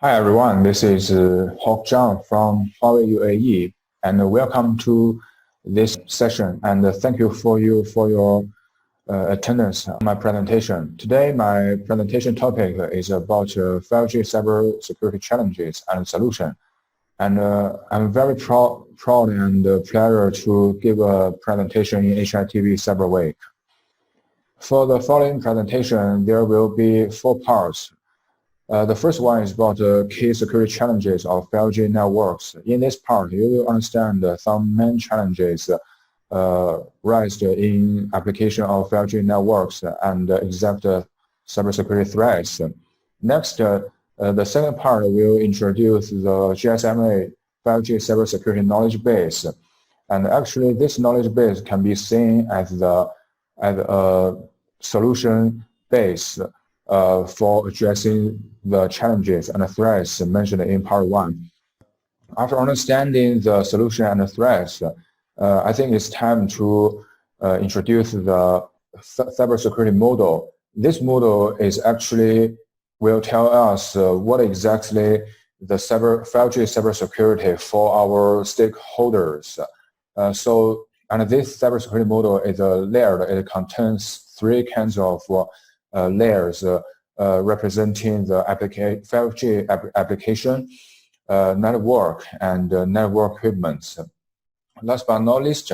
Hi everyone, this is Zhang from Huawei UAE, and welcome to this session. And thank you for your attendance on my presentation. Today, my presentation topic is about 5G cybersecurity challenges and solution. And I'm very proud and pleasure to give a presentation in HITV Cyber Week. For the following presentation, there will be 4 parts. The first one is about the key security challenges of 5G networks. In this part, you will understand some main challenges raised in application of 5G networks and exact cybersecurity threats. Next, the second part will introduce the GSMA 5G cybersecurity knowledge base. And actually, this knowledge base can be seen as a solution base for addressing the challenges and the threats mentioned in part 1. After understanding the solution and the threats, I think it's time to introduce the cybersecurity model. This model is actually will tell us what exactly the 5G cybersecurity for our stakeholders. And this cybersecurity model is layered. It contains 3 kinds of layers representing the 5G application, network, and network equipment. Last but not least,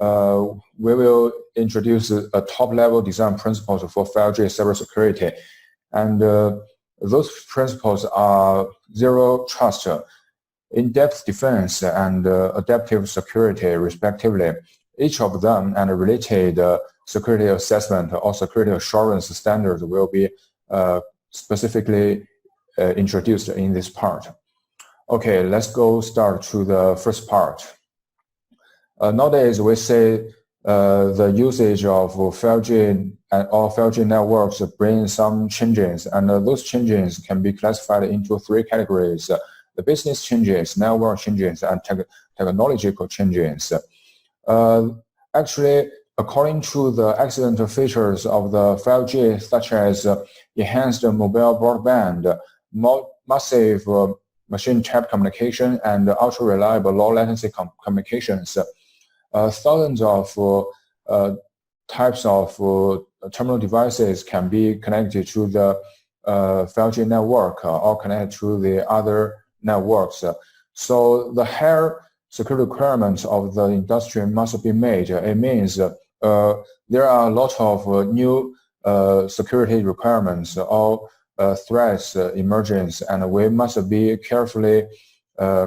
we will introduce a top-level design principles for 5G cybersecurity. And those principles are zero trust, in-depth defense, and adaptive security, respectively. Each of them and related security assessment or security assurance standards will be specifically introduced in this part. Okay, let's go start to the first part. Nowadays, we say the usage of 5G and all 5G networks bring some changes, and those changes can be classified into 3 categories: the business changes, network changes, and technological changes. Actually, according to the excellent features of the 5G, such as enhanced mobile broadband, massive machine tap communication, and ultra-reliable low-latency communications, thousands of types of terminal devices can be connected to the 5G network or connected to the other networks. So the higher security requirements of the industry must be made. It means there are a lot of new security requirements or threats emergence, and we must be carefully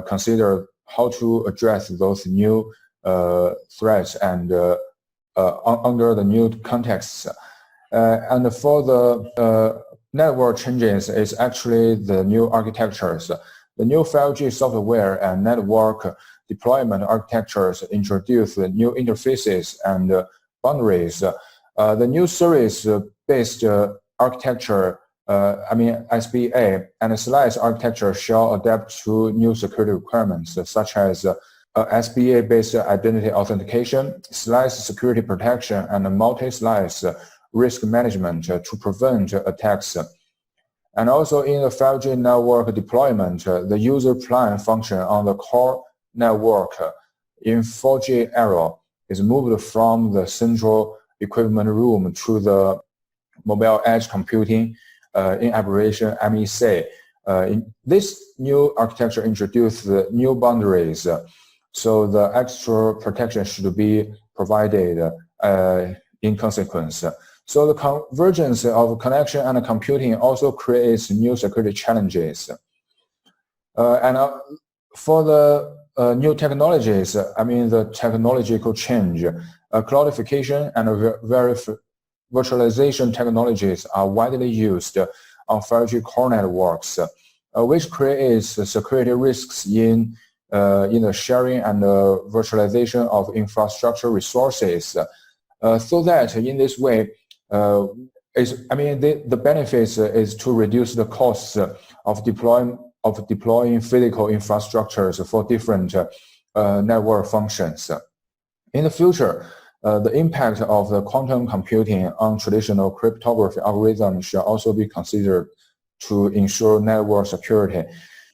consider how to address those new threats and under the new contexts. And for the network changes is actually the new architectures. The new 5G software and network deployment architectures introduce new interfaces and boundaries. The new service-based architecture, SBA, and slice architecture shall adapt to new security requirements, such as SBA-based identity authentication, slice security protection, and multi-slice risk management to prevent attacks. And also in the 5G network deployment, the user plan function on the core network in 4G era is moved from the central equipment room to the mobile edge computing in abbreviation MEC. In this new architecture introduced the new boundaries, so the extra protection should be provided in consequence. So the convergence of connection and computing also creates new security challenges. For the new technologies, the technological change, cloudification and virtualization technologies are widely used on 5G core networks, which creates security risks in the sharing and virtualization of infrastructure resources. So that in this way, the benefits is to reduce the costs of deploying physical infrastructures for different network functions. In the future, the impact of the quantum computing on traditional cryptography algorithms shall also be considered to ensure network security.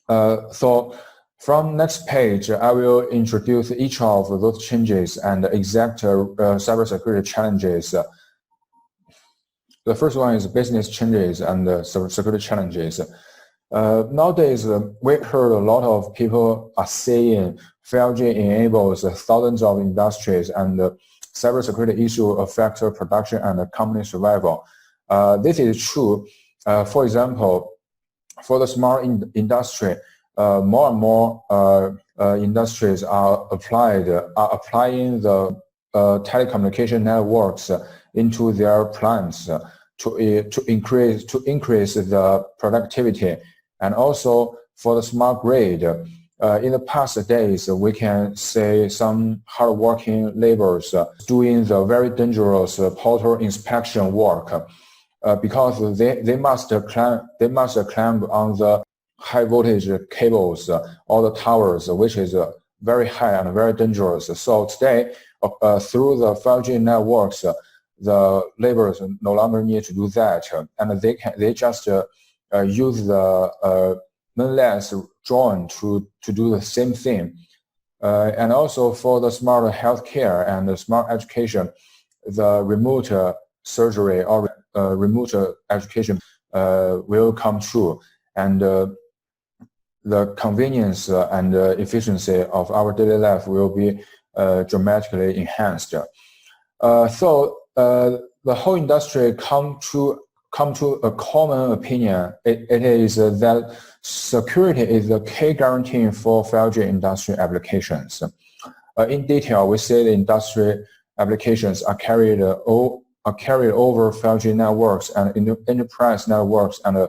So from next page, I will introduce each of those changes and exact cybersecurity challenges. The first one is business changes and security challenges. Nowadays, we heard a lot of people are saying 5G enables thousands of industries and cybersecurity issues affect production and company survival. This is true. For example, for the smart industry, more and more industries are applying the telecommunication networks into their plants to increase the productivity. And also for the smart grid, in the past days, we can say some hardworking laborers doing the very dangerous portal inspection work because they must climb on the high voltage cables or the towers, which is very high and very dangerous. So today, through the 5G networks, the laborers no longer need to do that, and they just use the mainless drone to do the same thing. And also for the smart healthcare and the smart education, the remote surgery or remote education will come true, and the convenience and efficiency of our daily life will be dramatically enhanced. So the whole industry come to a common opinion. It is that security is the key guarantee for 5G industry applications. In detail, we say the industry applications are carried over 5G networks and enterprise networks, and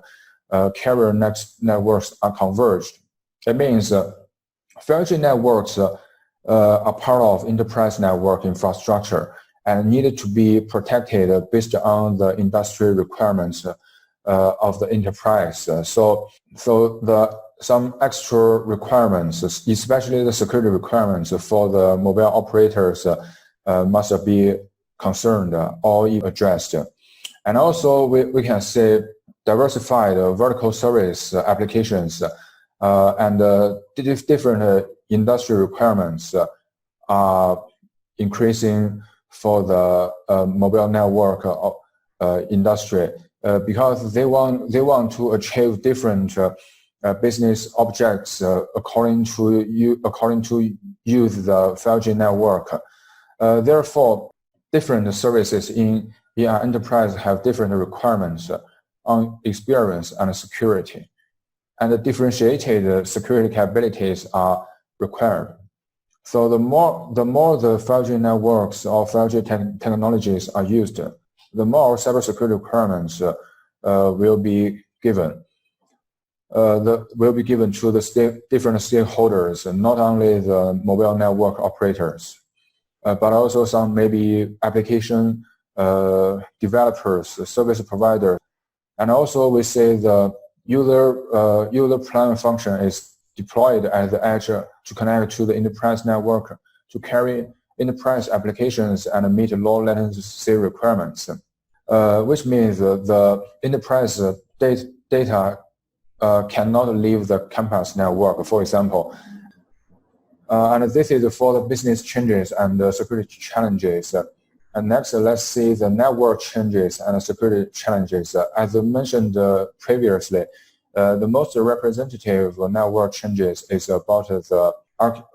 carrier networks are converged. It means 5G networks are part of enterprise network infrastructure and needed to be protected based on the industry requirements of the enterprise. So some extra requirements, especially the security requirements for the mobile operators, must be concerned or addressed. And also we can say diversified vertical service applications and different industry requirements are increasing for the mobile network industry because they want to achieve different business objects according to use the 5G network. Therefore, different services in our enterprise have different requirements on experience and security, and the differentiated security capabilities are required. So the more the 5G networks or 5G technologies are used, the more cybersecurity requirements will be given. Will be given to the different stakeholders, not only the mobile network operators, but also some maybe application developers, service providers, and also we say the user plan function is deployed at the edge to connect to the enterprise network to carry enterprise applications and meet low latency requirements, which means the enterprise data cannot leave the campus network, for example. And this is for the business changes and the security challenges. And next, let's see the network changes and security challenges. As I mentioned previously, the most representative network changes is about the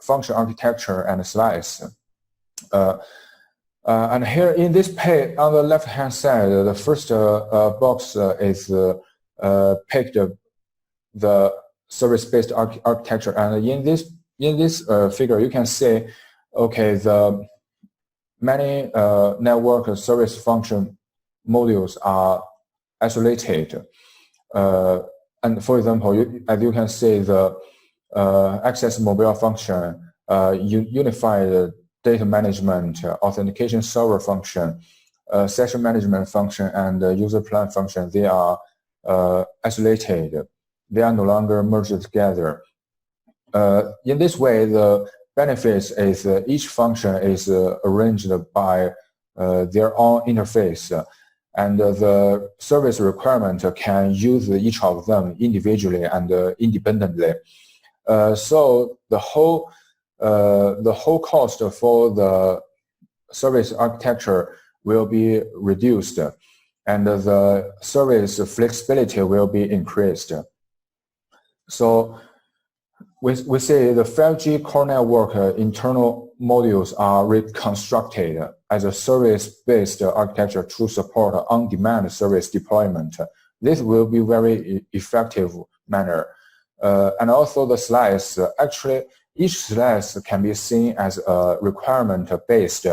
function architecture and slice. And here in this page, on the left-hand side, the first box is picked the service-based architecture, and in this figure, you can see, okay, the many network service function modules are isolated. And for example, as you can see, the access mobile function, unified data management, authentication server function, session management function, and user plan function, they are isolated. They are no longer merged together. In this way, the benefits is each function is arranged by their own interface, and the service requirement can use each of them individually and independently. So the whole cost for the service architecture will be reduced, and the service flexibility will be increased. So we say the 5G core network internal modules are reconstructed as a service-based architecture to support on-demand service deployment. This will be very effective manner. And also the slice, actually each slice can be seen as a requirement-based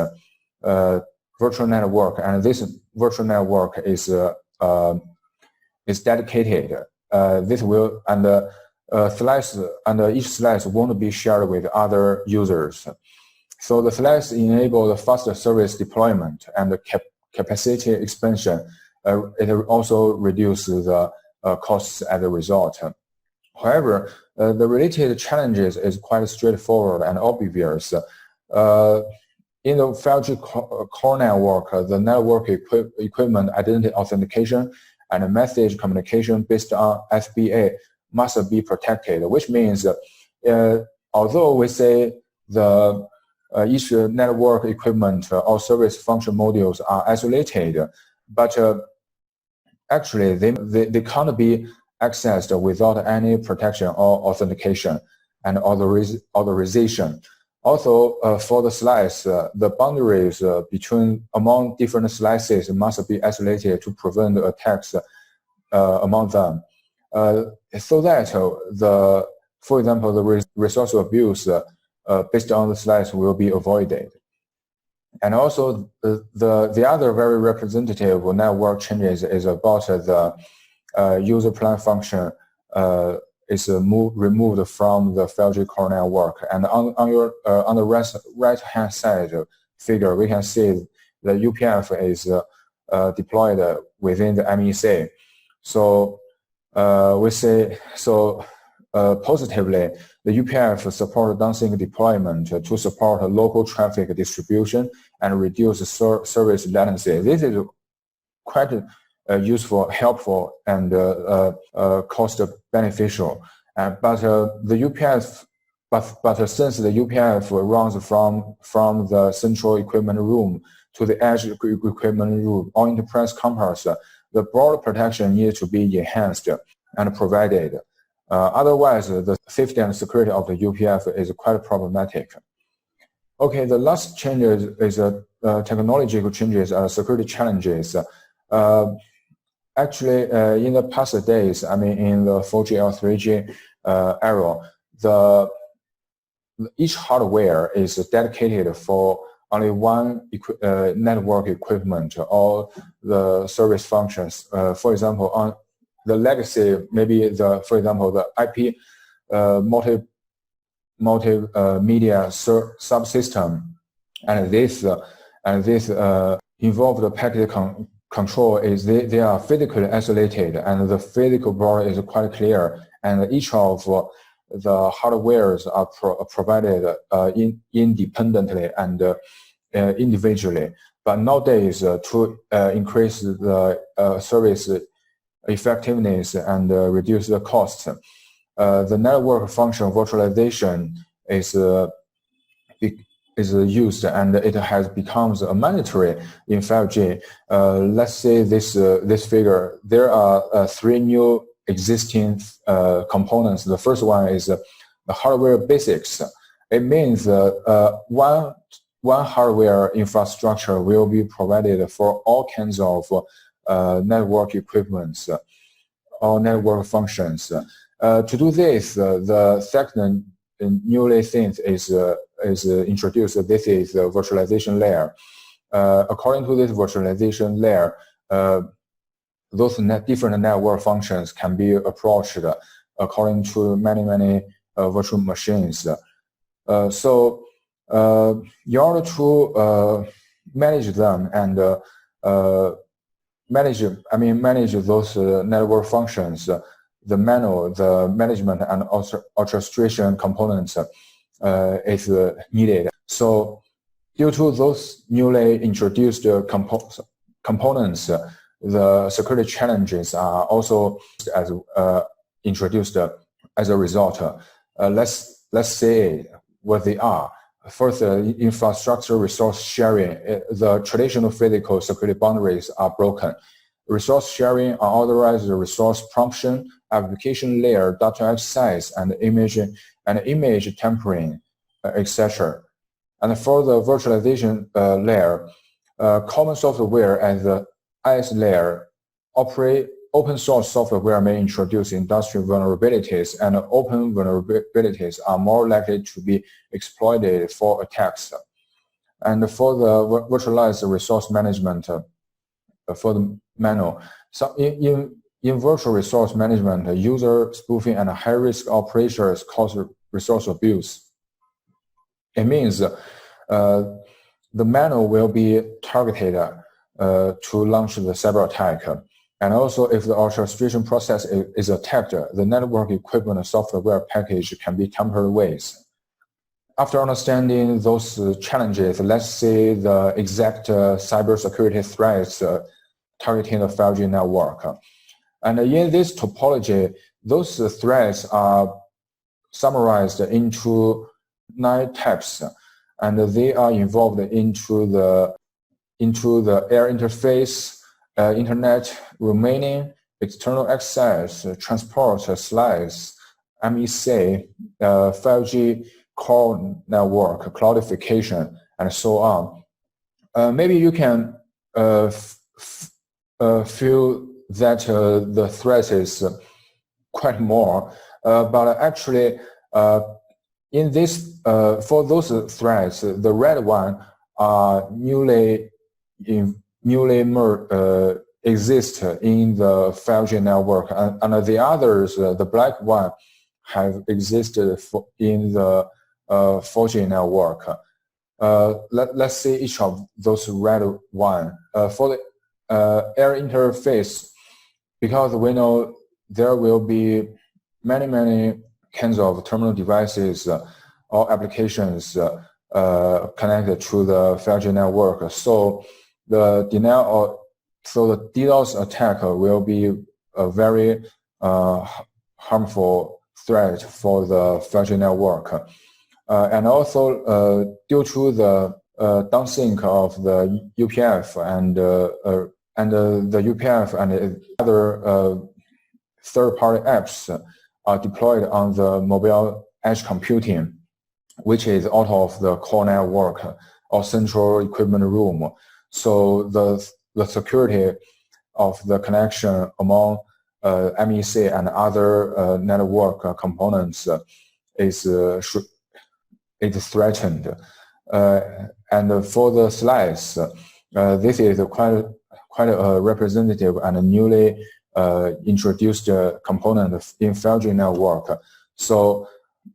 virtual network, and this virtual network is dedicated. This will, and slice, and each slice won't be shared with other users. So the slice enable the faster service deployment and the capacity expansion. It also reduces the costs as a result. However, the related challenges is quite straightforward and obvious. In the 5G core network, the network equipment identity authentication and message communication based on SBA must be protected, which means although we say the each network equipment or service function modules are isolated, but actually they can't be accessed without any protection or authentication and authorization. Also, for the slice, the boundaries among different slices must be isolated to prevent attacks among them. So that for example, the resource abuse based on the slice will be avoided. And also, the other very representative network changes is about the user plan function is removed from the 5G core network. And on the right-hand side figure, we can see the UPF is deployed within the MEC. So we say, so positively, the UPF supports downsink deployment to support local traffic distribution and reduce service latency. This is quite useful, helpful, and cost beneficial. But the UPF, but since the UPF runs from the central equipment room to the edge equipment room or enterprise campus, the broad protection needs to be enhanced and provided. Otherwise, the safety and security of the UPF is quite problematic. Okay, the last change is technological changes and security challenges. Actually, in the past days, I mean, in the 4G or 3G era, each hardware is dedicated for only one network equipment or the service functions. For example, on the legacy, maybe for example, the IP multimedia subsystem, and this involved packet control is they are physically isolated, and the physical border is quite clear, and each of the hardwares are provided independently and individually. But nowadays, to increase the service effectiveness and reduce the cost, the network function virtualization is used, and it has become mandatory in 5G. Let's say this figure. There are three new existing components. The first one is the hardware basics. It means one hardware infrastructure will be provided for all kinds of network equipments or network functions. To do this, the second newly thing is introduced. This is the virtualization layer. According to this virtualization layer, those different network functions can be approached according to many virtual machines. So in order to manage them and manage those network functions, the management and orchestration components is needed. So due to those newly introduced components, the security challenges are also as introduced as a result. Let's say what they are. First, infrastructure resource sharing. The traditional physical security boundaries are broken. Resource sharing, unauthorized resource promption, application layer, data access, and image tampering, etc. And for the virtualization layer, common software as the IS layer open source software may introduce industrial vulnerabilities, and open vulnerabilities are more likely to be exploited for attacks. And for the virtualized resource management, for the manual, so in virtual resource management, user spoofing and high-risk operations cause resource abuse. It means the manual will be targeted to launch the cyber attack. And also, if the orchestration process is attacked, the network equipment software package can be tampered with. After understanding those challenges, let's see the exact cybersecurity threats targeting the 5G network. And in this topology, those threats are summarized into 9 types, and they are involved into the air interface, internet, remaining, external access, transport, slice, MEC, 5G core network, cloudification, and so on. Maybe you can feel that the threat is quite more, but actually in this, for those threats, the red one are newly exist in the 5G network, and the others, the black one, have existed in the 4G network. Let's see each of those red one. For the air interface, because we know there will be many kinds of terminal devices or applications connected to the 5G network. So the DDoS attack will be a very harmful threat for the 5G network. And also due to the downsink of the UPF and the UPF and other third-party apps are deployed on the mobile edge computing, which is out of the core network or central equipment room. So the security of the connection among MEC and other network components is threatened. And for the slice, this is quite a representative and newly introduced component in 5G network. So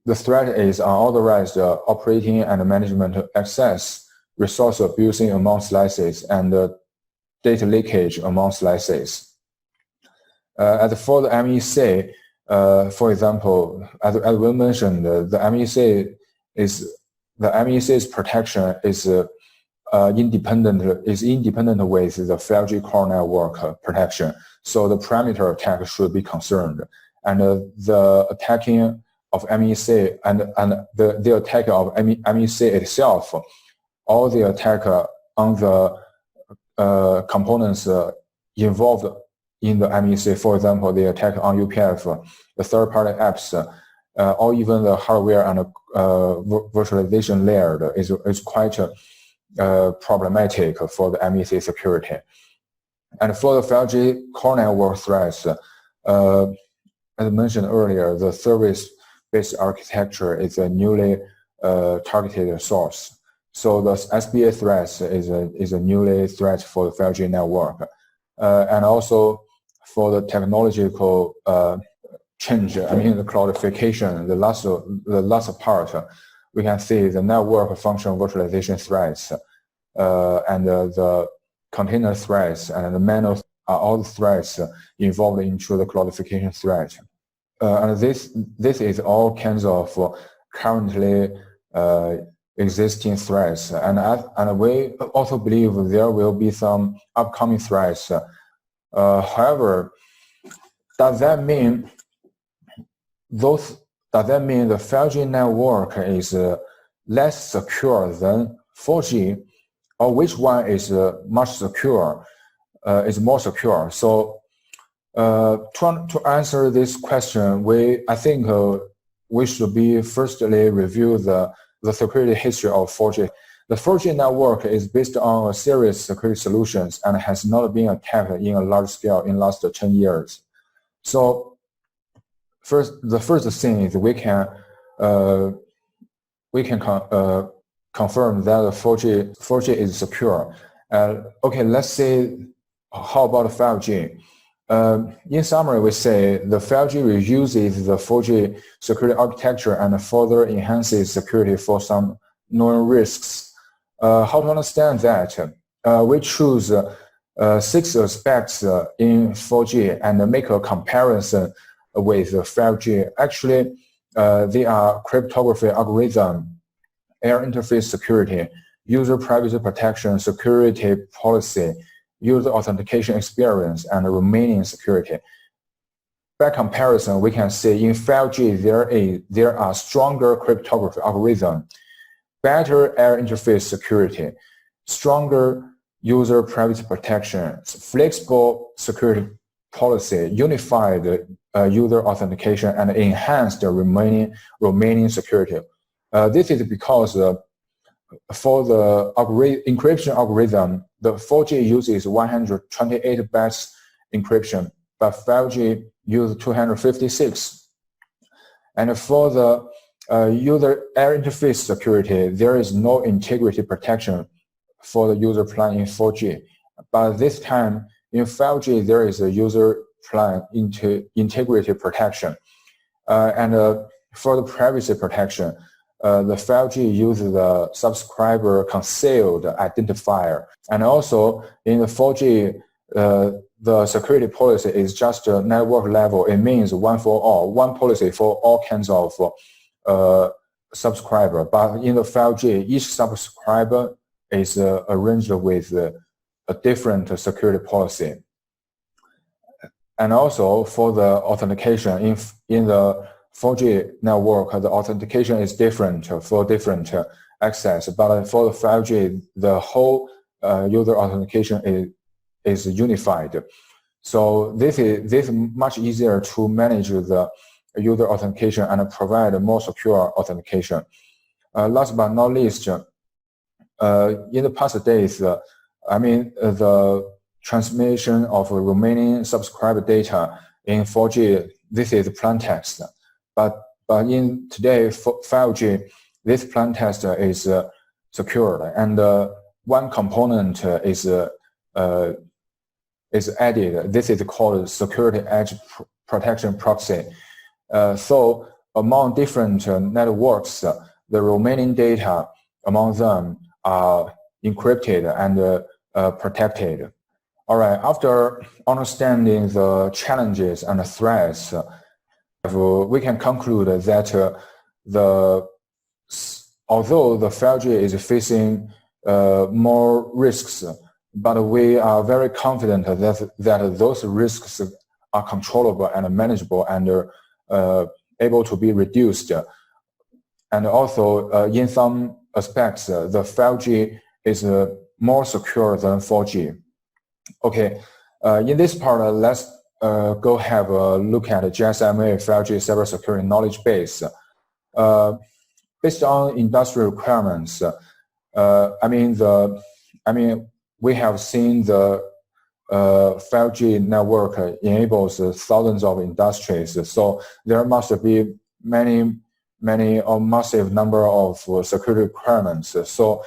the threat is unauthorized operating and management access, resource abusing among slices, and data leakage among slices. As for the MEC, for example, as we mentioned, the MEC's protection is independent with the 5G core network protection. So the parameter attack should be concerned, and the attacking of MEC and the attack of MEC itself, or the attack on the components involved in the MEC, for example, the attack on UPF, the third-party apps, or even the hardware and virtualization layer is quite problematic for the MEC security. And for the 5G core network threats, as I mentioned earlier, the service-based architecture is a newly targeted source. So the SBA threats is a newly threat for the 5G network. And also for the technological change, I mean the cloudification, the last part, we can see the network function virtualization threats, and the container threats and the manual are all the threats involved into the cloudification threat. And this is all kinds of currently existing threats, and we also believe there will be some upcoming threats However, does that mean the 5G network is less secure than 4G, or which one is much secure, is more secure? So to answer this question, I think we should be firstly review the security history of 4G. The 4G network is based on a series of security solutions and has not been attacked in a large scale in the last 10 years. So the first thing is we can confirm that the 4G is secure. Okay, let's say, how about 5G? In summary, we say the 5G reuses the 4G security architecture and further enhances security for some known risks. How to understand that? We choose 6 aspects in 4G and make a comparison with 5G. Actually, they are cryptography algorithm, air interface security, user privacy protection, security policy, user authentication experience, and remaining security. By comparison, we can say in 5G there are stronger cryptography algorithm, better air interface security, stronger user privacy protection, flexible security policy, unified user authentication, and enhanced remaining security. This is because for the encryption algorithm, the 4G uses 128 bytes encryption, but 5G uses 256. And for the user air interface security, there is no integrity protection for the user plan in 4G. But this time in 5G, there is a user plan integrity protection. And for the privacy protection, the 5G uses the subscriber concealed identifier. And also in the 4G, the security policy is just a network level. It means one for all, one policy for all kinds of subscriber. But in the 5G, each subscriber is arranged with a different security policy. And also for the authentication, in the 4G network, the authentication is different for different access. But for the 5G, the whole user authentication is unified. So this is much easier to manage the user authentication and provide more secure authentication. Last but not least, in the past days, the transmission of remaining subscriber data in 4G, this is plain text. But in today 5G, this plain text is secured, and one component is added. This is called security edge protection proxy. So among different networks, the remaining data among them are encrypted and protected. All right, after understanding the challenges and the threats, we can conclude that although the 5G is facing more risks, but we are very confident that those risks are controllable and manageable and able to be reduced. And also, in some aspects, the 5G is more secure than 4G. Okay, in this part, let's go have a look at the GSMA 5G cybersecurity knowledge base. Based on industrial requirements, we have seen the 5G network enables thousands of industries. So there must be many or massive number of security requirements. So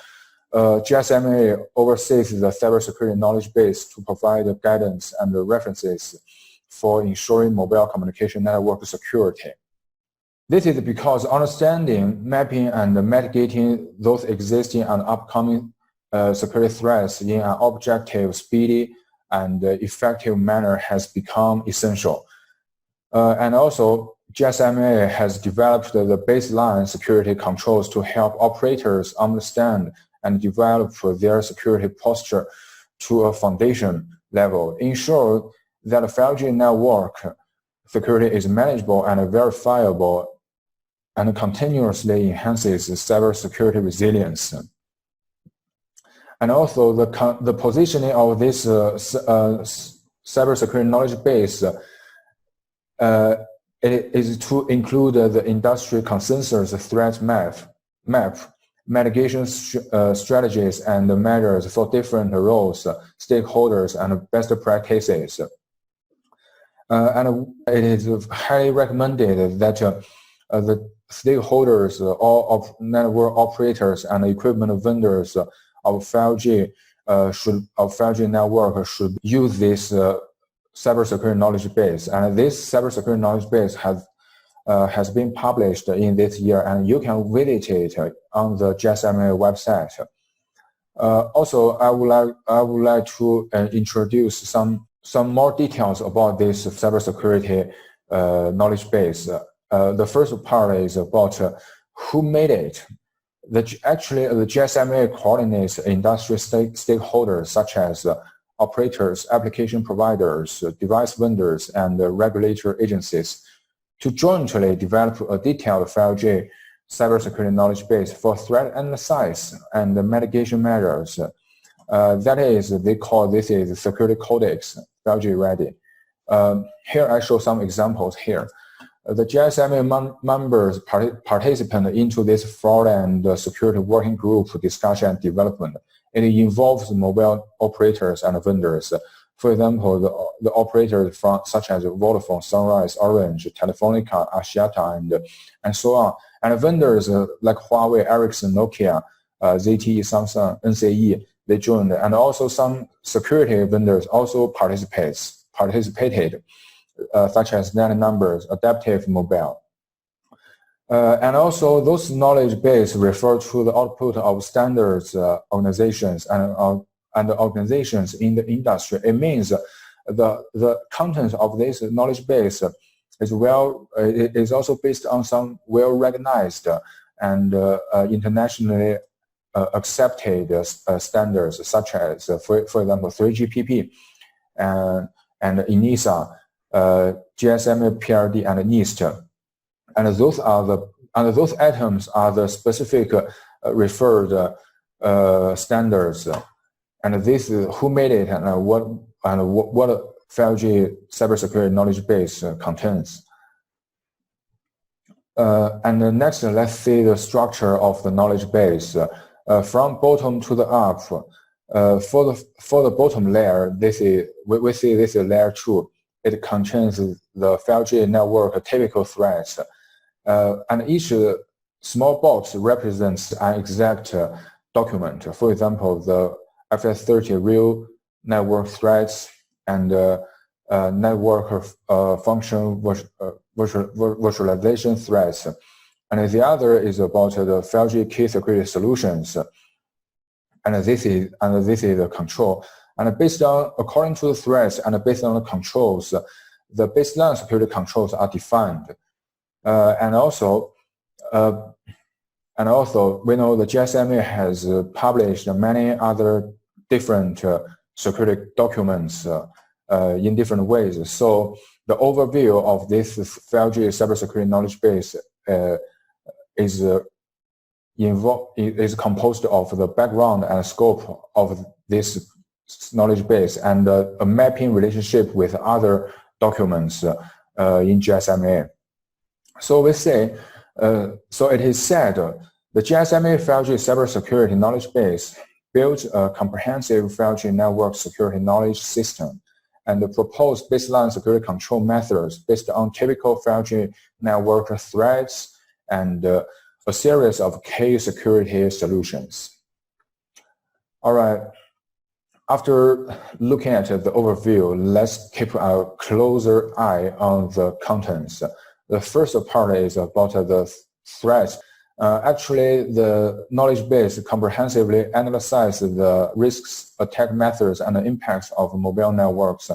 GSMA oversees the cybersecurity knowledge base to provide guidance and references for ensuring mobile communication network security. This is because understanding, mapping, and mitigating those existing and upcoming security threats in an objective, speedy, and effective manner has become essential. And also, GSMA has developed the baseline security controls to help operators understand and develop their security posture to a foundation level, ensure that 5G network security is manageable and verifiable, and continuously enhances cybersecurity resilience. And also the positioning of this cybersecurity knowledge base it is to include the industry consensus threat map, mitigation strategies and measures for different roles, stakeholders, and best practices. And it is highly recommended that the stakeholders, all of network operators and equipment vendors of 5G network should use this cybersecurity knowledge base. And this cybersecurity knowledge base has been published in this year, and you can visit it on the GSMA website. Also, I would like to introduce some more details about this cybersecurity knowledge base. The first part is about who made it. Actually, the GSMA coordinates industry stakeholders such as operators, application providers, device vendors, and regulatory agencies to jointly develop a detailed 5G cybersecurity knowledge base for threat analysis and mitigation measures. That is, they call this is security codex, 5G ready. Here I show some examples here. The GSMA members participate into this fraud and security working group discussion and development. It involves mobile operators and vendors. For example, the operators such as Vodafone, Sunrise, Orange, Telefonica, Axiata, and so on. And vendors like Huawei, Ericsson, Nokia, ZTE, Samsung, NCE, they joined. And also some security vendors also participated, such as Net Numbers, Adaptive Mobile. And also those knowledge base refer to the output of standards organizations and organizations in the industry. It means the content of this knowledge base is also based on some well-recognized and internationally accepted standards, such as, for example, 3GPP and NESA, GSMA, PRD, and NIST. And those items are the specific referred standards. And this is who made it and what 5G cybersecurity knowledge base contains. And next, let's see the structure of the knowledge base. From bottom to the up, for the bottom layer, we see this is layer 2. It contains the 5G network typical threats. And each small box represents an exact document. For example, the FS30 real network threats and network function virtualization threats. And the other is about the 5G key security solutions. And this is the control. And according to the threats and based on the controls, the baseline security controls are defined. And also, we know the GSMA has published many other different security documents in different ways. So the overview of this 5G cybersecurity knowledge base is composed of the background and scope of this knowledge base and a mapping relationship with other documents in GSMA. So we say, so it is said, the GSMA 5G cybersecurity knowledge base builds a comprehensive 5G network security knowledge system and propose baseline security control methods based on typical 5G network threats and a series of key security solutions. All right. After looking at the overview, let's keep a closer eye on the contents. The first part is about the threats. Actually, the knowledge base comprehensively analyzes the risks, attack methods, and the impacts of mobile networks.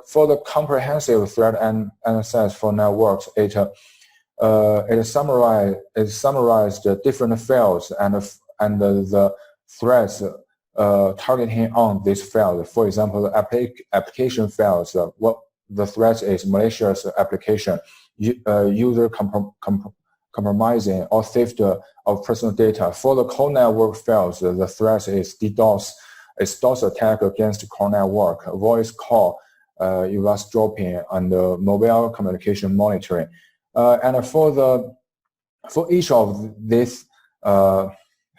For the comprehensive threat analysis for networks, it summarized different fields and the threats targeting on this field. For example, the application fields, what the threat is malicious application, user compromising or theft of personal data. For the core network fields, the threat is DDoS. It's DOS attack against core network, voice call, eavesdropping, and mobile communication monitoring. And for each of these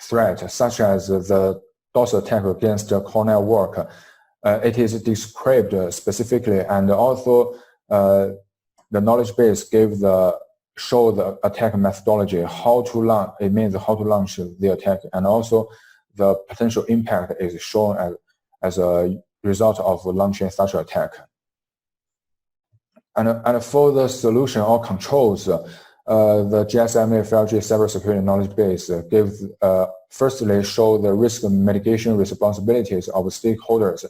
threats, such as the DOS attack against the core network, it is described specifically, and also the knowledge base show the attack methodology, how to launch the attack, and also the potential impact is shown as a result of launching such an attack. And for the solution or controls, the GSMA 5G cybersecurity knowledge base firstly show the risk mitigation responsibilities of stakeholders.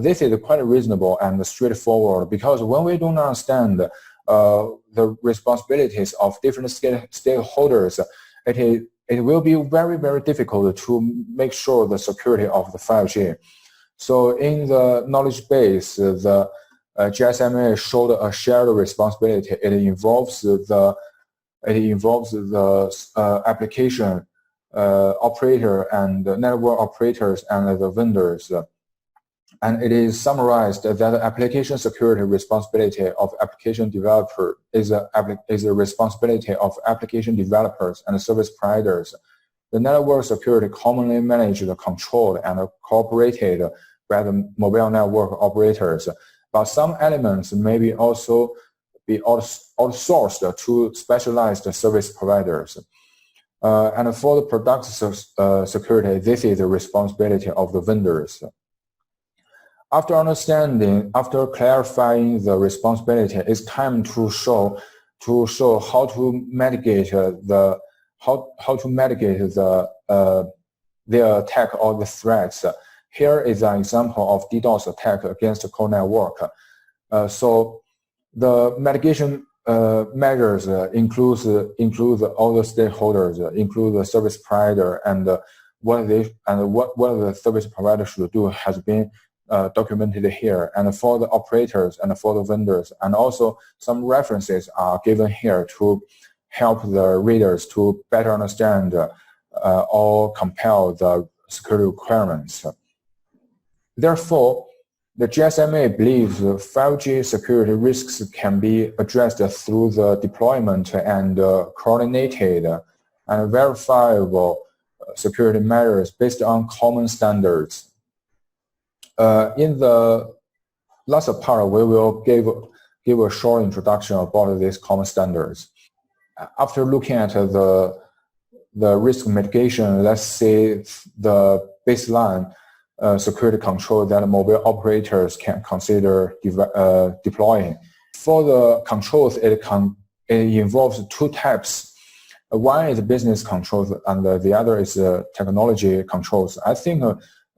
This is quite reasonable and straightforward, because when we don't understand the responsibilities of different stakeholders, it will be very, very difficult to make sure the security of the 5G. So in the knowledge base, the GSMA showed a shared responsibility. It involves the application operator and the network operators and the vendors. And it is summarized that the application security responsibility of application developer is a responsibility of application developers and service providers. The network security commonly managed, controlled, and cooperated by the mobile network operators. But some elements may be also be outsourced to specialized service providers. And for the product security, this is the responsibility of the vendors. After clarifying the responsibility, it's time to show how to mitigate the attack or the threats. Here is an example of DDoS attack against the core network. So the mitigation measures include all the stakeholders, include the service provider, and what the service provider should do has been documented here, and for the operators and for the vendors, and also some references are given here to help the readers to better understand or compare the security requirements. Therefore, the GSMA believes 5G security risks can be addressed through the deployment and coordinated and verifiable security measures based on common standards. In the last part, we will give a short introduction about these common standards. After looking at the risk mitigation, let's see the baseline security control that mobile operators can consider deploying. For the controls, it involves two types. One is business controls, and the other is technology controls. I think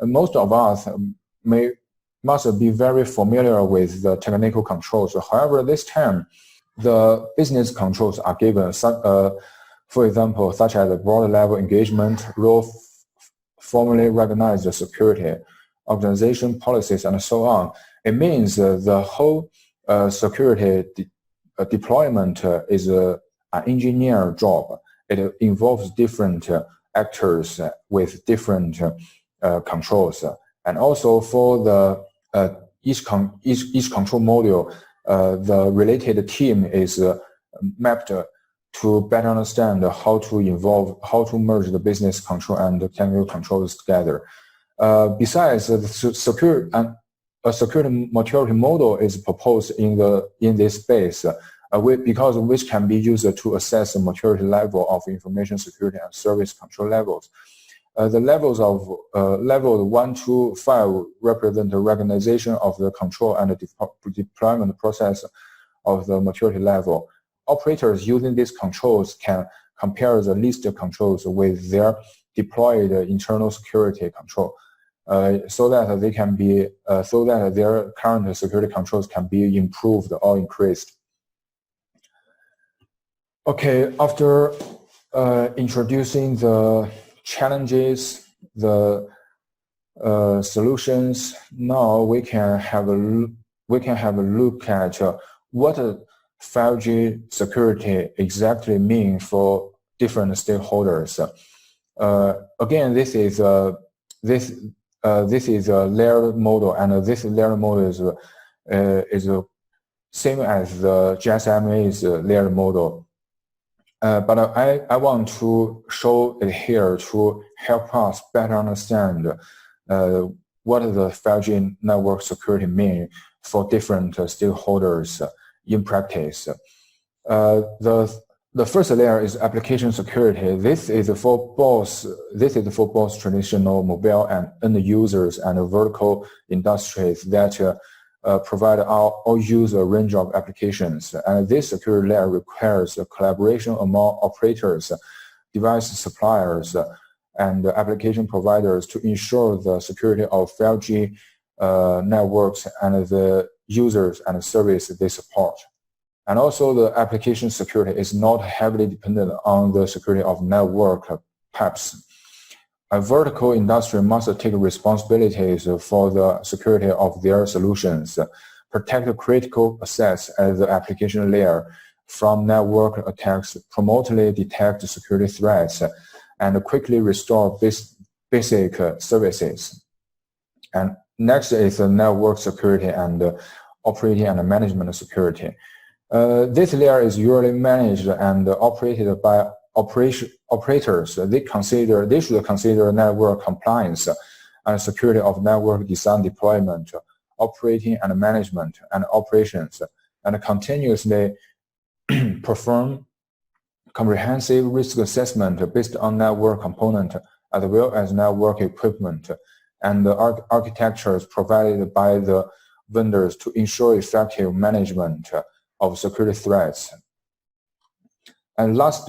most of us must be very familiar with the technical controls. However, this time, the business controls are given, for example, such as broad level engagement, role formally recognized security, organization policies, and so on. It means the whole security deployment is an engineer job. It involves different actors with different controls. And also for the each control module, the related team is mapped to better understand how to merge the business control and the technical controls together. Besides, a security maturity model is proposed in this space, which can be used to assess the maturity level of information security and service control levels. The levels of level 1 to 5 represent the recognition of the control and the deployment process of the maturity level. Operators using these controls can compare the list controls with their deployed internal security control, so that they can be so that their current security controls can be improved or increased. Okay, after introducing the challenges, the solutions. Now we can have a look at what 5G security exactly means for different stakeholders. Again, this is a layered model, and this layered model is same as the GSMA's layered model. But I want to show it here to help us better understand what the 5G network security means for different stakeholders in practice. The first layer is application security. This is for both traditional mobile and end users and vertical industries that provide all user range of applications. And this security layer requires collaboration among operators, device suppliers, and application providers to ensure the security of 5G networks and the users and services they support. And also the application security is not heavily dependent on the security of network pipes. A vertical industry must take responsibilities for the security of their solutions, protect critical assets at the application layer from network attacks, promptly detect security threats, and quickly restore basic services. And next is the network security and operating and management security. This layer is usually managed and operated by operators. They should consider network compliance and security of network design, deployment, operating and management, and operations, and continuously perform comprehensive risk assessment based on network component as well as network equipment and the architectures provided by the vendors to ensure effective management of security threats. And the last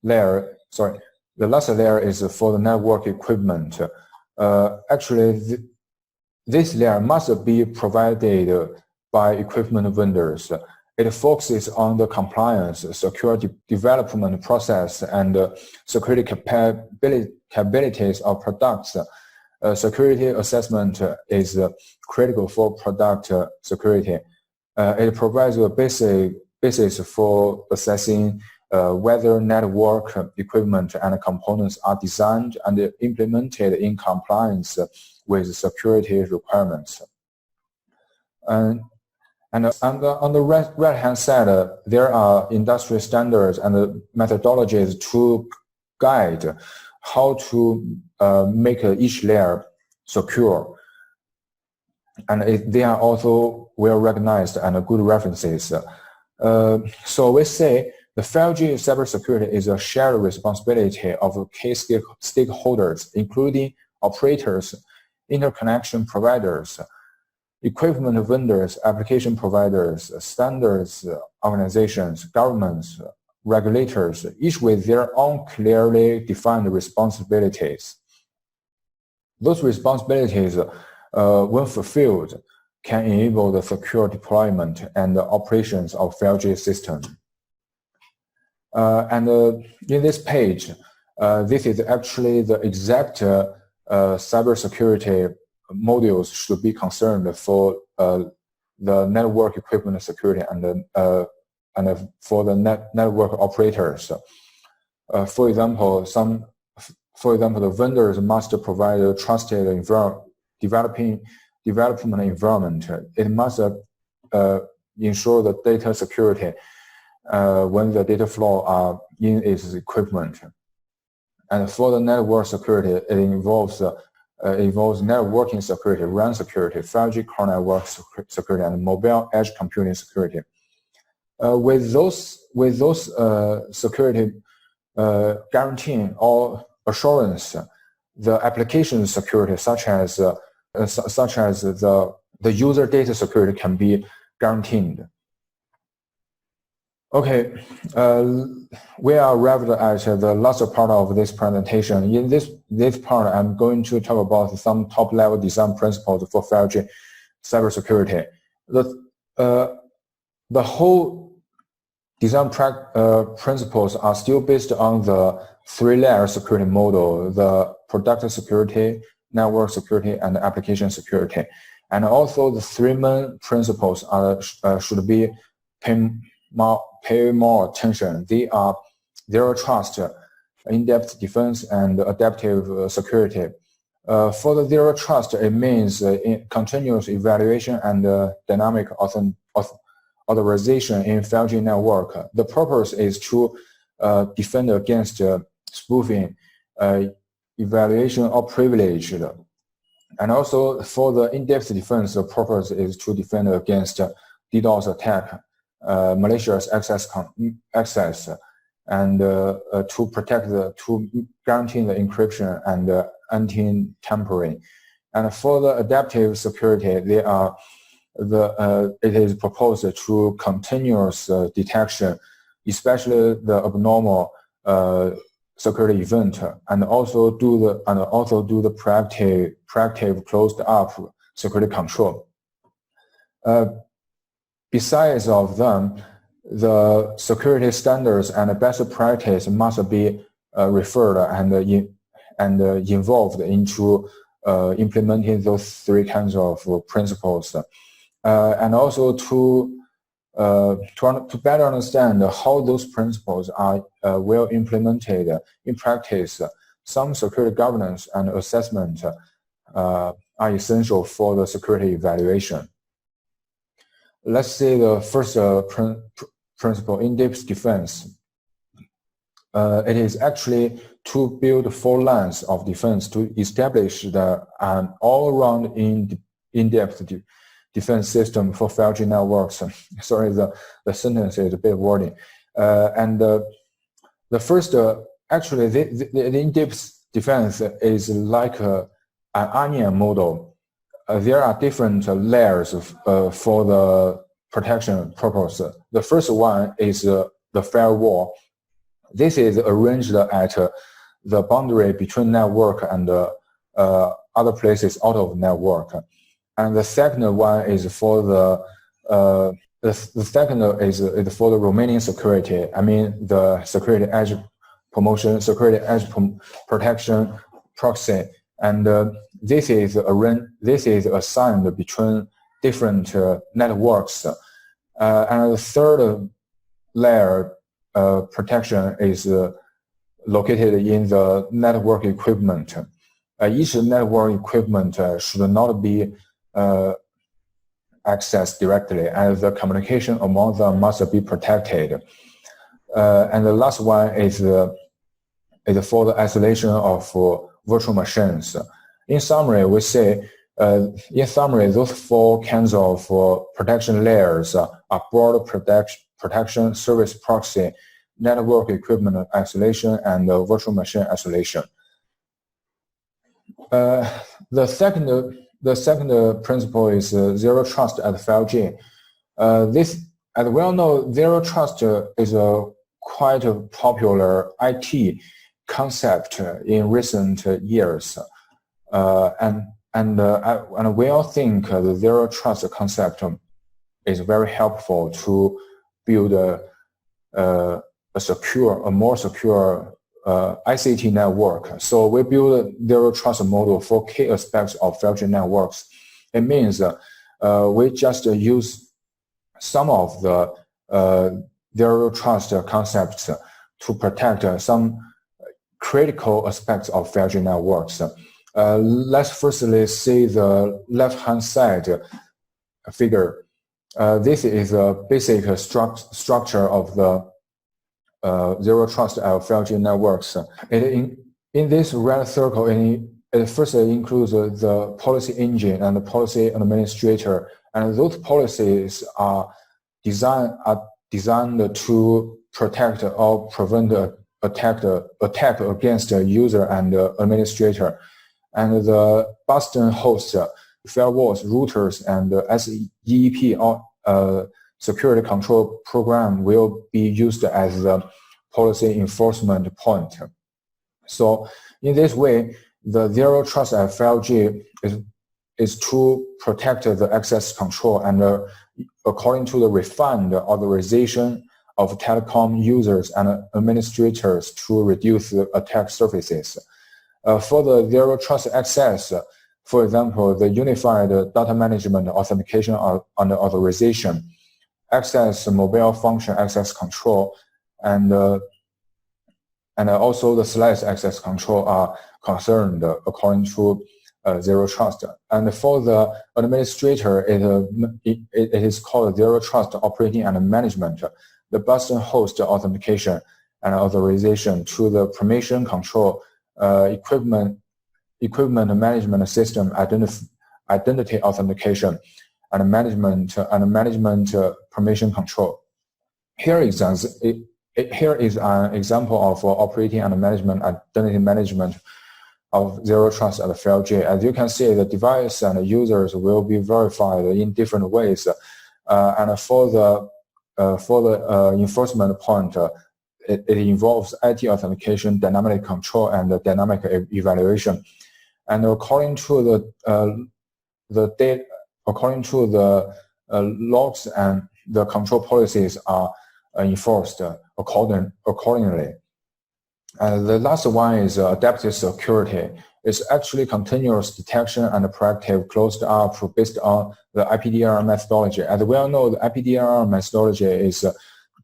layer is for the network equipment. Actually, this layer must be provided by equipment vendors. It focuses on the compliance, security development process, and security capabilities of products. Security assessment is critical for product security. It provides a basis for assessing whether network equipment and components are designed and implemented in compliance with security requirements. And on the right-hand side, there are industry standards and methodologies to guide how to make each layer secure. And they are also well recognized and good references. So we say the 5G cybersecurity is a shared responsibility of key stakeholders, including operators, interconnection providers, equipment vendors, application providers, standards organizations, governments, regulators, each with their own clearly defined responsibilities. Those responsibilities, when fulfilled, can enable the secure deployment and operations of 5G systems. And in this page, this is actually the exact cybersecurity modules should be concerned for the network equipment security and for the network operators. For example, the vendors must provide a trusted development environment. It must ensure the data security when the data flow are in its equipment. And for the network security, it involves networking security, RAN security, 5G core network security, and mobile edge computing security. With those security guaranteeing or assurance, the application security, such as the user data security, can be guaranteed. Okay, we are arrived at the last part of this presentation. In this part, I'm going to talk about some top-level design principles for 5G cybersecurity. The whole design principles are still based on the three-layer security model: the product security, network security and application security. And also the three main principles should be pay more attention. They are zero trust, in-depth defense, and adaptive security. For the zero trust, it means continuous evaluation and dynamic authorization in 5G network. The purpose is to defend against spoofing, evaluation of privilege. And also for the in-depth defense, the purpose is to defend against DDoS attack, malicious access, and to guarantee the encryption and anti-tampering. And for the adaptive security, it is proposed to continuous detection, especially the abnormal security event, and also do the proactive closed up security control. Besides of them, the security standards and best practice must be referred and involved into implementing those three kinds of principles, and also to better understand how those principles are well implemented in practice. Some security governance and assessment are essential for the security evaluation. Let's see the first principle, in-depth defense. It is actually to build 4 lines of defense to establish an all-around in-depth defense system for 5G networks. Sorry, the sentence is a bit wordy. And the first, actually, the in-depth defense is like an onion model. There are different layers for the protection purpose. The first one is the firewall. This is arranged at the boundary between network and other places out of network. And the second one is for the second is for the remaining security. I mean the security edge promotion, security edge protection, proxy, and this is assigned between different networks. And the third layer protection is located in the network equipment. Each network equipment should not be accessed directly, and the communication among them must be protected. And the last one is for the isolation of virtual machines. In summary, we say, those 4 kinds of protection layers are broad protection, service proxy, network equipment isolation, and virtual machine isolation. The second principle is zero trust at 5G. This, as we all know, zero trust is a quite a popular IT concept in recent years, and we all think the zero trust concept is very helpful to build a more secure ICT network. So we build a zero trust model for key aspects of 5G networks. It means we just use some of the zero trust concepts to protect some critical aspects of 5G networks. Let's firstly see the left-hand side figure. This is a basic structure of the zero trust at 5G networks. In this red circle, it first includes the policy engine and the policy administrator, and those policies are designed to protect or prevent attack against the user and administrator. And the Boston hosts, firewalls, routers, and SEEP or security control program will be used as the policy enforcement point. So in this way, the zero trust at 5G is to protect the access control and according to the refined authorization of telecom users and administrators to reduce the attack surfaces. For the zero trust access, for example, the unified data management, authentication, and authorization, access mobile function access control, and also the slice access control are concerned according to zero trust. And for the administrator, it is called zero trust operating and management. The bus host authentication and authorization to the permission control, equipment management system, identity authentication, and management permission control. Here is an example of operating and management identity management of zero trust at 5G. As you can see, the device and users will be verified in different ways, and for the enforcement point, it involves IT authentication, dynamic control, and dynamic evaluation. And according to the logs and the control policies are enforced accordingly. The last one is adaptive security. It's actually continuous detection and proactive closed up based on the IPDR methodology. As we all know, the IPDR methodology is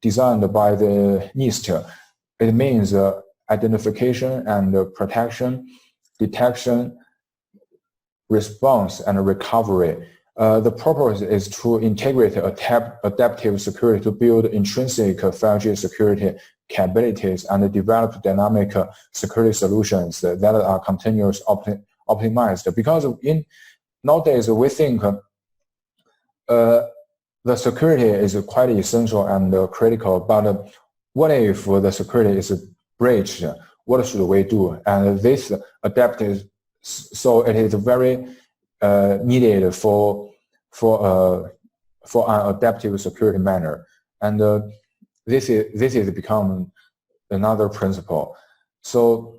designed by the NIST. It means identification and protection, detection, response, and recovery. The purpose is to integrate adaptive security to build intrinsic 5G security capabilities and develop dynamic security solutions that are continuously optimized. Because nowadays we think the security is quite essential and critical, but what if the security is breached? What should we do? And this adaptive, so it is very needed for an adaptive security manner, and this is become another principle. So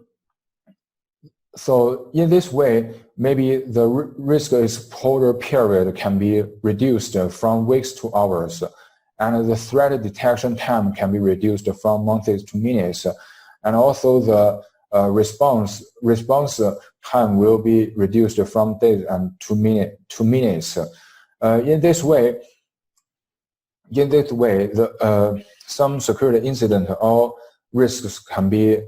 in this way, maybe the risk exposure period can be reduced from weeks to hours, and the threat detection time can be reduced from months to minutes, and also the response time will be reduced from days and to minutes. In this way, some security incident or risks can be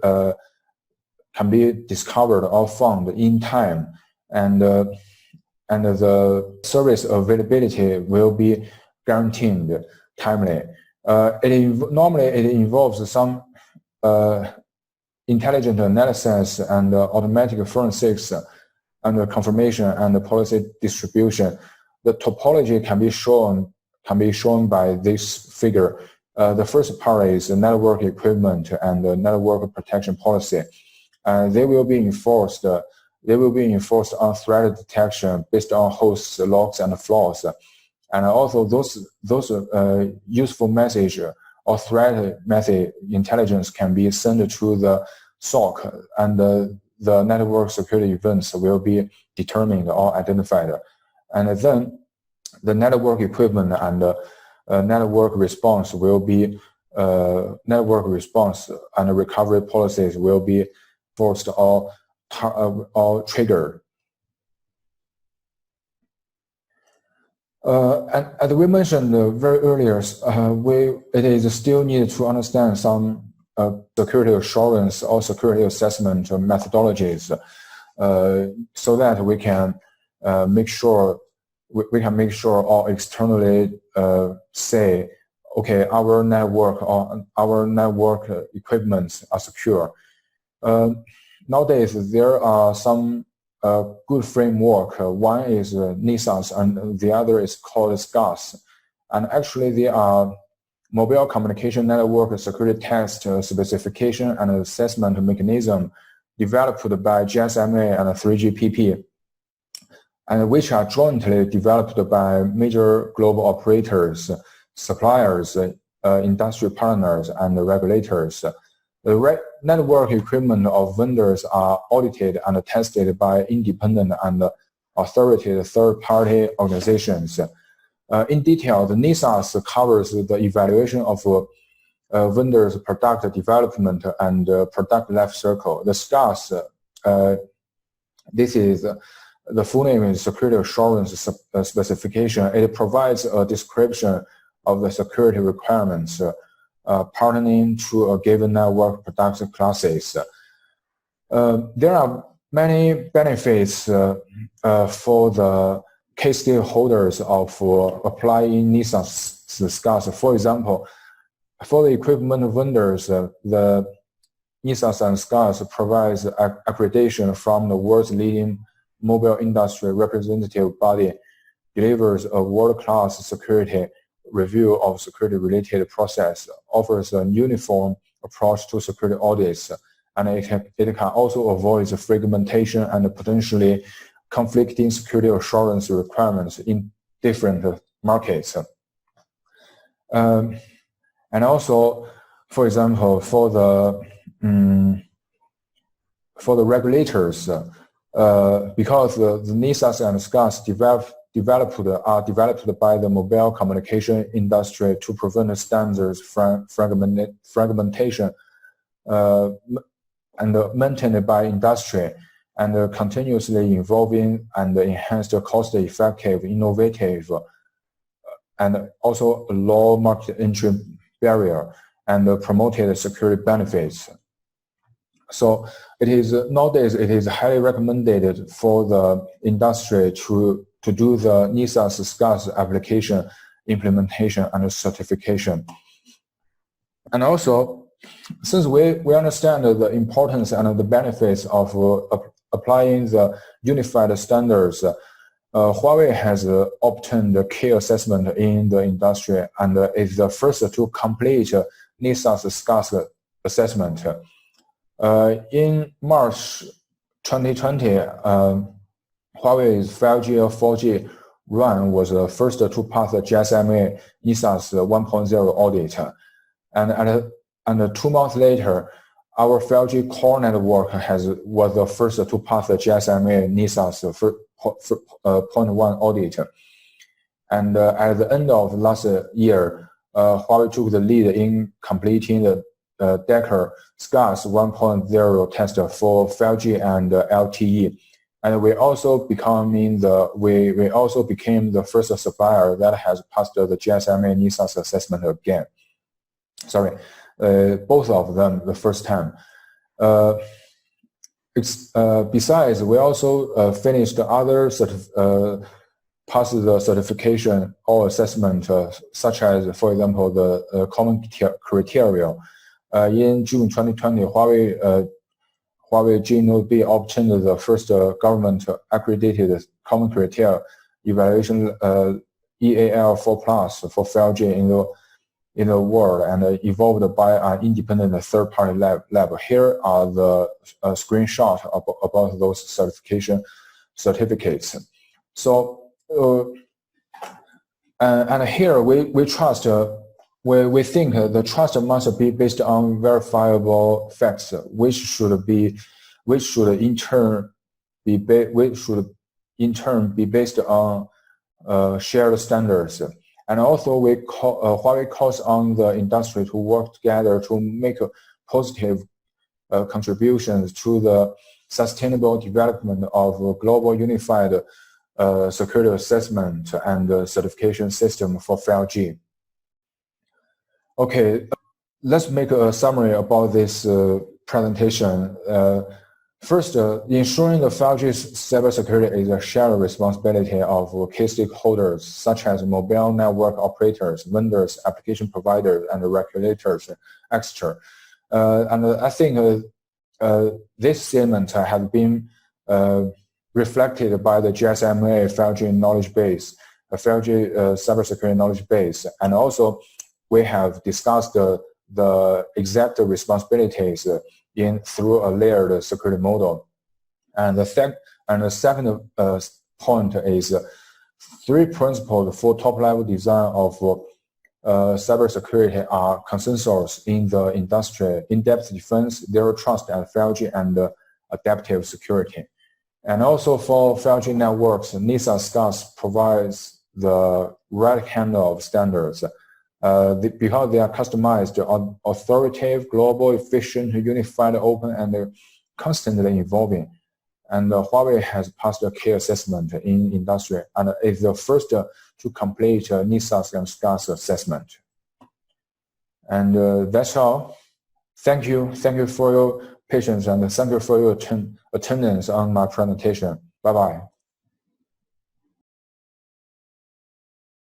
discovered or found in time, and the service availability will be guaranteed timely. Normally it involves some intelligent analysis and automatic forensics and confirmation and policy distribution. The topology can be shown by this figure. The first part is network equipment and network protection policy. They will be enforced on threat detection based on hosts, logs, and flaws. And also those useful message or threat message intelligence can be sent to the SOC, and the network security events will be determined or identified. And then the network equipment and network response will be network response and recovery policies will be forced or triggered. And as we mentioned very earlier, it is still needed to understand some security assurance or security assessment methodologies, so that we can make sure or externally say, okay, our network or our network equipments are secure. Nowadays, there are some good framework. One is NESAS and the other is called SCAS. And actually, they are mobile communication network security test specification and assessment mechanism developed by GSMA and 3GPP, and which are jointly developed by major global operators, suppliers, industry partners, and regulators. The network equipment of vendors are audited and tested by independent and authoritative third-party organizations. In detail, the NESAS covers the evaluation of vendors' product development and product life cycle. The SCAS this is the full name is Security Assurance Specification. It provides a description of the security requirements pertaining to a given network product classes. There are many benefits for the key stakeholders of applying NESAS&SCAS. For example, for the equipment vendors, the NESAS&SCAS provides accreditation from the world's leading mobile industry representative body, delivers a world-class security review of security-related process, offers a uniform approach to security audits, and it can also avoid fragmentation and potentially conflicting security assurance requirements in different markets. And also, for example, for the regulators, because the NESAS&SCAS are developed by the mobile communication industry to prevent standards fragmentation and maintained by industry, and continuously evolving and enhanced cost-effective, innovative, and also a low market entry barrier, and promoted security benefits. So nowadays it is highly recommended for the industry to do the NESAS&SCAS application, implementation, and certification. And also, since we understand the importance and the benefits of applying the unified standards, Huawei has obtained a key assessment in the industry and is the first to complete NESAS&SCAS assessment. In March 2020, Huawei's 5G or 4G run was the first to pass the GSMA NESAS 1.0 audit. And 2 months later, our 5G core network was the first to pass the GSMA NESAS 0.1 audit. And at the end of last year, Huawei took the lead in completing the decoupled SCAS 1.0 test for 5G and LTE. And we also became the first supplier that has passed the GSMA NESAS assessment again. Sorry, both of them the first time. Besides, we also finished other passed the certification or assessment, such as, for example, the common criteria. In June 2020, Huawei GNOB obtained the first government accredited common criteria evaluation EAL4+ for 5G in the world, and evolved by an independent third-party lab. Here are the screenshots about those certificates. So, and here we trust. We think the trust must be based on verifiable facts, which should in turn be based on shared standards. And also, Huawei calls on the industry to work together to make positive contributions to the sustainable development of a global unified security assessment and certification system for 5G. Okay, let's make a summary about this presentation. First, ensuring the 5G cybersecurity is a shared responsibility of key stakeholders such as mobile network operators, vendors, application providers, and regulators, etc. And I think this statement has been reflected by the GSMA 5G knowledge base, 5G cybersecurity knowledge base, and also we have discussed the exact responsibilities through a layered security model. And the second point is 3 principles for top-level design of cybersecurity are consensus in the industry: in-depth defense, zero trust at 5G, and adaptive security. And also for 5G networks, NESAS&SCAS provides the right kind of standards. Because they are customized, authoritative, global, efficient, unified, open, and constantly evolving. And Huawei has passed a key assessment in industry and is the first to complete NESAS&SCAS assessment. And that's all. Thank you for your patience and thank you for your attendance on my presentation. Bye-bye.